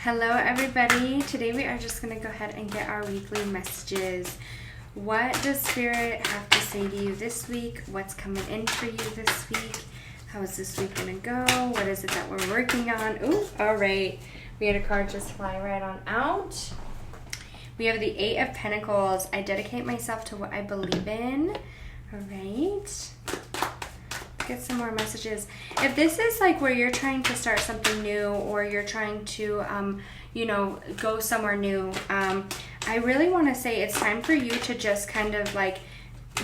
Hello everybody. Today we are just going to go ahead and get our weekly messages. What does Spirit have to say to you this week? What's coming in for you this week? How is this week going to go? What is it that we're working on? Ooh, all right. We had a card just fly right on out. We have the Eight of Pentacles. I dedicate myself to what I believe in. All right. Get some more messages. If this is like where you're trying to start something new, or you're trying to go somewhere new, I really want to say it's time for you to just kind of like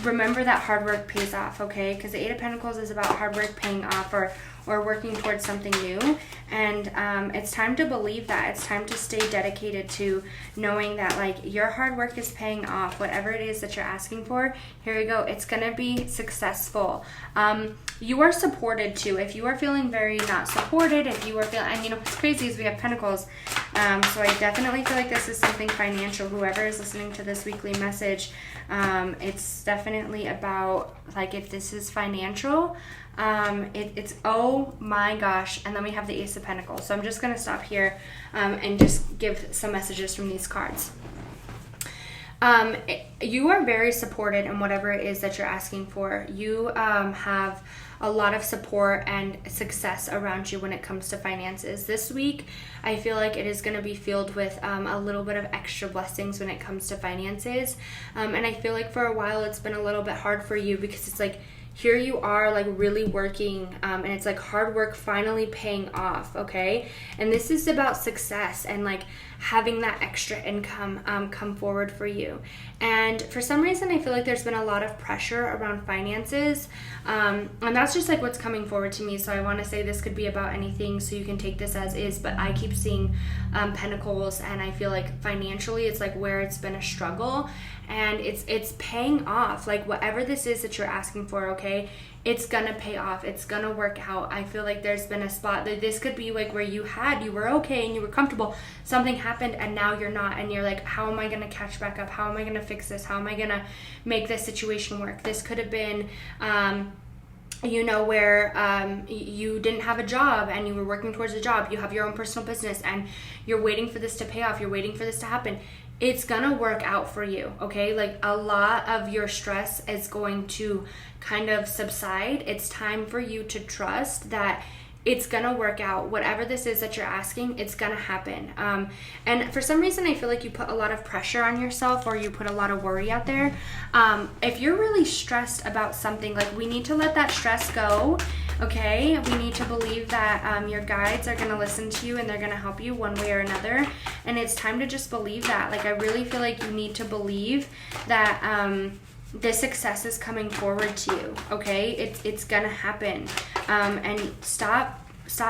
remember that hard work pays off, okay? Because the Eight of Pentacles is about hard work paying off, or working towards something new. And it's time to believe that. It's time to stay dedicated to knowing that like your hard work is paying off. Whatever it is that you're asking for, here you go. It's gonna be successful. You are supported too. If you are feeling very not supported, if you are feeling, and what's crazy is we have Pentacles. So I definitely feel like this is something financial. Whoever is listening to this weekly message, it's definitely about like if this is financial, it's oh my gosh. And then we have the Ace of Pentacles. So I'm just going to stop here and just give some messages from these cards. You are very supported in whatever it is that you're asking for. You have a lot of support and success around you when it comes to finances. This week, I feel like it is going to be filled with a little bit of extra blessings when it comes to finances. And I feel like for a while it's been a little bit hard for you because it's like, here you are like really working and it's like hard work finally paying off, okay? And this is about success and like having that extra income come forward for you. And for some reason, I feel like there's been a lot of pressure around finances, and that's just like what's coming forward to me. So I want to say this could be about anything, so you can take this as is, but I keep seeing Pentacles, and I feel like financially it's like where it's been a struggle, and it's paying off. Like whatever this is that you're asking for, okay, it's gonna pay off. It's gonna work out. I feel like there's been a spot that this could be like where you were okay and you were comfortable. Something happened and now you're not, and you're like, how am I gonna catch back up? How am I gonna fix this? How am I gonna make this situation work? This could have been where you didn't have a job and you were working towards a job. You have your own personal business and you're waiting for this to pay off. You're waiting for this to happen. It's gonna work out for you, okay? Like a lot of your stress is going to kind of subside. It's time for you to trust that it's gonna work out. Whatever this is that you're asking, it's gonna happen. And for some reason, I feel like you put a lot of pressure on yourself, or you put a lot of worry out there. If you're really stressed about something, like we need to let that stress go. Okay, we need to believe that your guides are going to listen to you and they're going to help you one way or another. And it's time to just believe that. Like I really feel like you need to believe that this success is coming forward to you. Okay, it's going to happen. And stop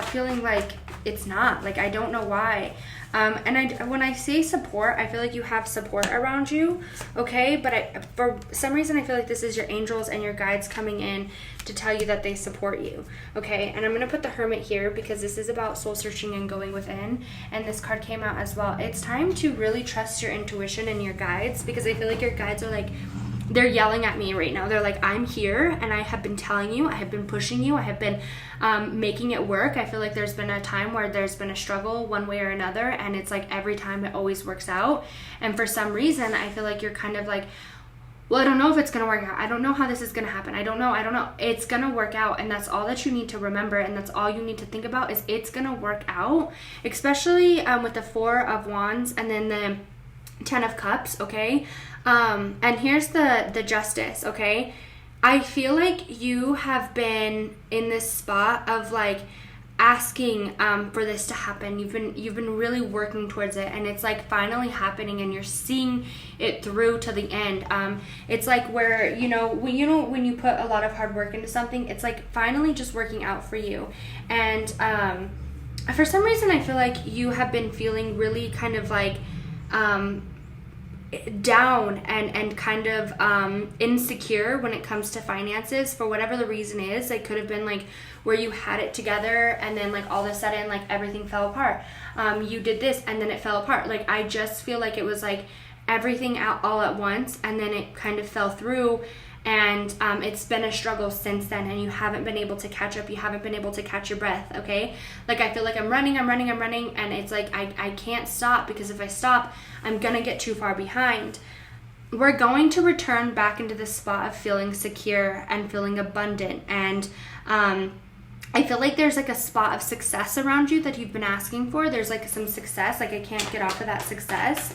feeling like it's not. Like I don't know why. And when I say support, I feel like you have support around you, okay? But for some reason, I feel like this is your angels and your guides coming in to tell you that they support you, okay? And I'm going to put the Hermit here because this is about soul searching and going within. And this card came out as well. It's time to really trust your intuition and your guides, because I feel like your guides are like, they're yelling at me right now. They're like, I'm here and I have been telling you, I have been pushing you, I have been making it work. I feel like there's been a time where there's been a struggle one way or another, and it's like every time it always works out. And for some reason, I feel like you're kind of like, well, I don't know if it's going to work out. I don't know how this is going to happen. I don't know. It's going to work out. And that's all that you need to remember. And that's all you need to think about is it's going to work out, especially with the Four of Wands and then the Ten of Cups, okay? And here's the Justice, okay? I feel like you have been in this spot of like asking for this to happen. You've been really working towards it, and it's like finally happening, and you're seeing it through to the end. It's like where when you put a lot of hard work into something, it's like finally just working out for you. And for some reason, I feel like you have been feeling really kind of like down and kind of insecure when it comes to finances for whatever the reason is. It could have been like where you had it together and then like all of a sudden like everything fell apart. You did this and then it fell apart. Like I just feel like it was like everything out all at once, and then it kind of fell through. and it's been a struggle since then, and you haven't been able to catch up. You haven't been able to catch your breath, okay? Like, I feel like I'm running, and it's like I can't stop, because if I stop, I'm gonna get too far behind. We're going to return back into the spot of feeling secure and feeling abundant, and I feel like there's like a spot of success around you that you've been asking for. There's like some success, like I can't get off of that success.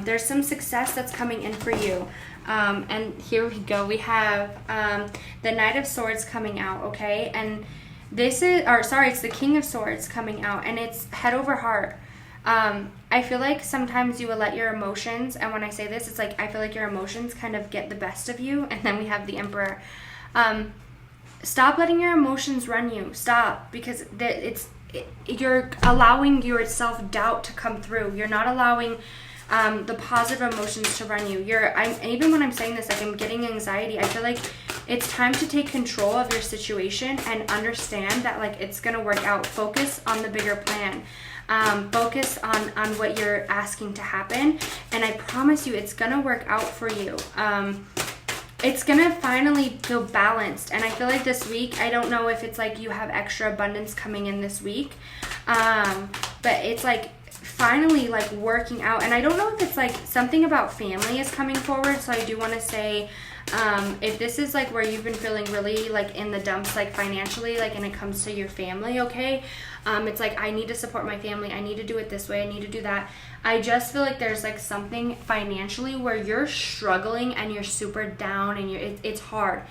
There's some success that's coming in for you. And here we go. We have the Knight of Swords coming out, okay? And it's the King of Swords coming out, and it's head over heart. I feel like sometimes you will let your emotions, and when I say this, it's like I feel like your emotions kind of get the best of you. And then we have the Emperor. Stop letting your emotions run you. Stop, because you're allowing your self-doubt to come through. You're not allowing the positive emotions to run you. Even when I'm saying this, like, I'm getting anxiety. I feel like it's time to take control of your situation and understand that, like, it's gonna work out. Focus on the bigger plan. Focus on what you're asking to happen, and I promise you it's gonna work out for you. It's gonna finally feel balanced, and I feel like this week, I don't know if it's like you have extra abundance coming in this week, but it's like finally like working out. And I don't know if it's like something about family is coming forward, so I do want to say, if this is like where you've been feeling really like in the dumps, like financially, like, and it comes to your family, okay, it's like, I need to support my family, I need to do it this way, I need to do that. I just feel like there's like something financially where you're struggling and you're super down, and it's hard.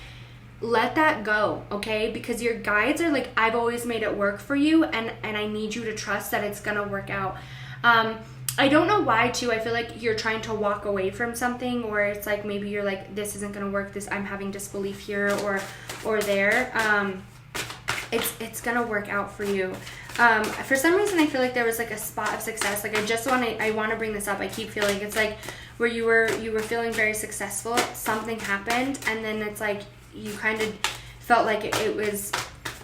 Let that go, okay? Because your guides are like, I've always made it work for you, and I need you to trust that it's gonna work out. I don't know why too. I feel like you're trying to walk away from something, or it's like maybe you're like, this isn't gonna work, I'm having disbelief here or there. It's gonna work out for you. For some reason, I feel like there was like a spot of success. Like, I want to bring this up. I keep feeling it's like where you were feeling very successful. Something happened, and then it's like you kind of felt like it was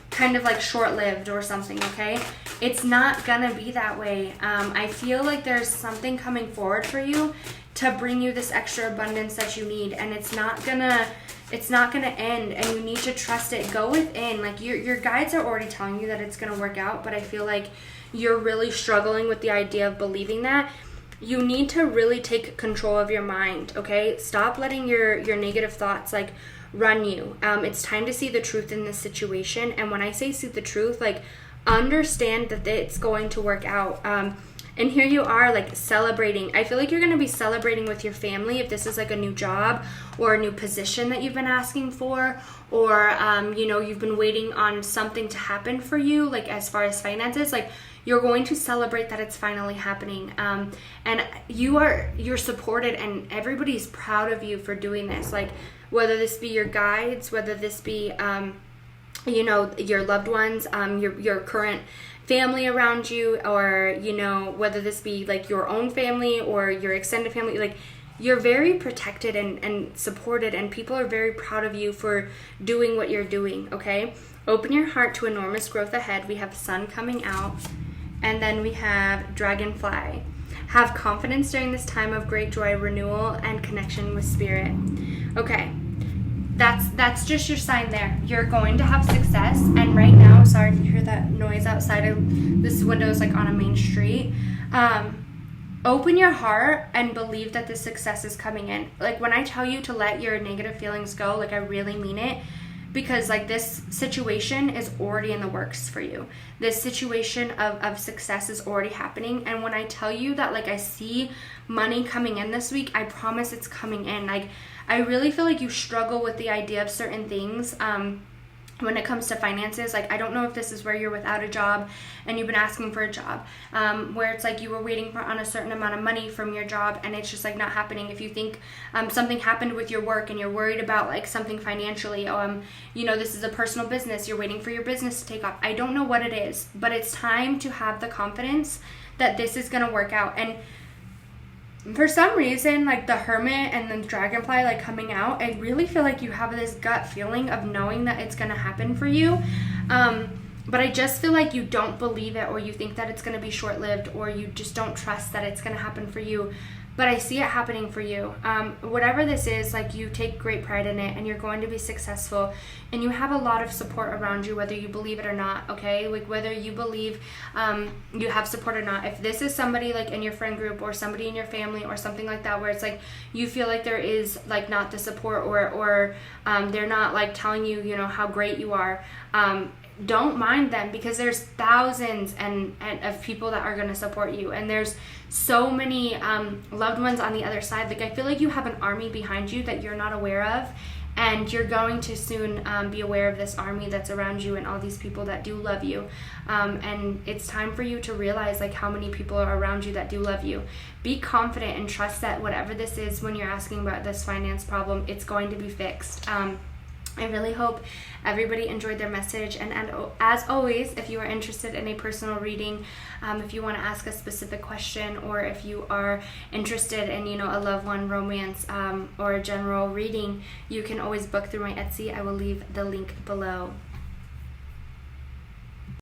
kind of like short-lived or something. Okay, it's not gonna be that way. I feel like there's something coming forward for you to bring you this extra abundance that you need, and it's not gonna end, and you need to trust it. Go within. Like, your guides are already telling you that it's gonna work out, but I feel like you're really struggling with the idea of believing that. You need to really take control of your mind, okay? Stop letting your negative thoughts like run you. It's time to see the truth in this situation, and when I say see the truth, like, understand that it's going to work out. And here you are, like, celebrating. I feel like you're going to be celebrating with your family if this is like a new job or a new position that you've been asking for, or you've been waiting on something to happen for you, like as far as finances. Like, you're going to celebrate that it's finally happening, and you're supported, and everybody's proud of you for doing this. Like, whether this be your guides, whether this be your loved ones, your current family around you, or whether this be like your own family or your extended family, like, you're very protected and supported, and people are very proud of you for doing what you're doing, okay? Open your heart to enormous growth ahead. We have Sun coming out, and then we have Dragonfly. Have confidence during this time of great joy, renewal, and connection with spirit. Okay, that's just your sign there. You're going to have success, and right now, sorry if you hear that noise outside of this window, is like on a main street. Open your heart and believe that the success is coming in. Like, when I tell you to let your negative feelings go, like, I really mean it, because like, this situation is already in the works for you. This situation of success is already happening, and when I tell you that, like, I see money coming in this week, I promise it's coming in. Like, I really feel like you struggle with the idea of certain things when it comes to finances. Like, I don't know if this is where you're without a job and you've been asking for a job, where it's like you were waiting on a certain amount of money from your job, and it's just like not happening. If you think something happened with your work and you're worried about like something financially, this is a personal business, you're waiting for your business to take off. I don't know what it is, but it's time to have the confidence that this is going to work out. And for some reason, like the Hermit and the Dragonfly like coming out, I really feel like you have this gut feeling of knowing that it's going to happen for you. But I just feel like you don't believe it, or you think that it's going to be short-lived, or you just don't trust that it's going to happen for you. but I see it happening for you. Whatever this is, like, you take great pride in it and you're going to be successful, and you have a lot of support around you, whether you believe it or not, okay? Like, whether you believe you have support or not. If this is somebody like in your friend group or somebody in your family or something like that, where it's like you feel like there is like not the support, or they're not like telling you, you know, how great you are, don't mind them, because there's thousands and of people that are going to support you, and there's so many loved ones on the other side. Like, I feel like you have an army behind you that you're not aware of, and you're going to soon be aware of this army that's around you and all these people that do love you, and it's time for you to realize like how many people are around you that do love you. Be confident and trust that whatever this is, when you're asking about this finance problem, it's going to be fixed. I really hope everybody enjoyed their message, and as always, if you are interested in a personal reading, if you want to ask a specific question, or if you are interested in, you know, a loved one, romance, or a general reading, you can always book through my Etsy. I will leave the link below.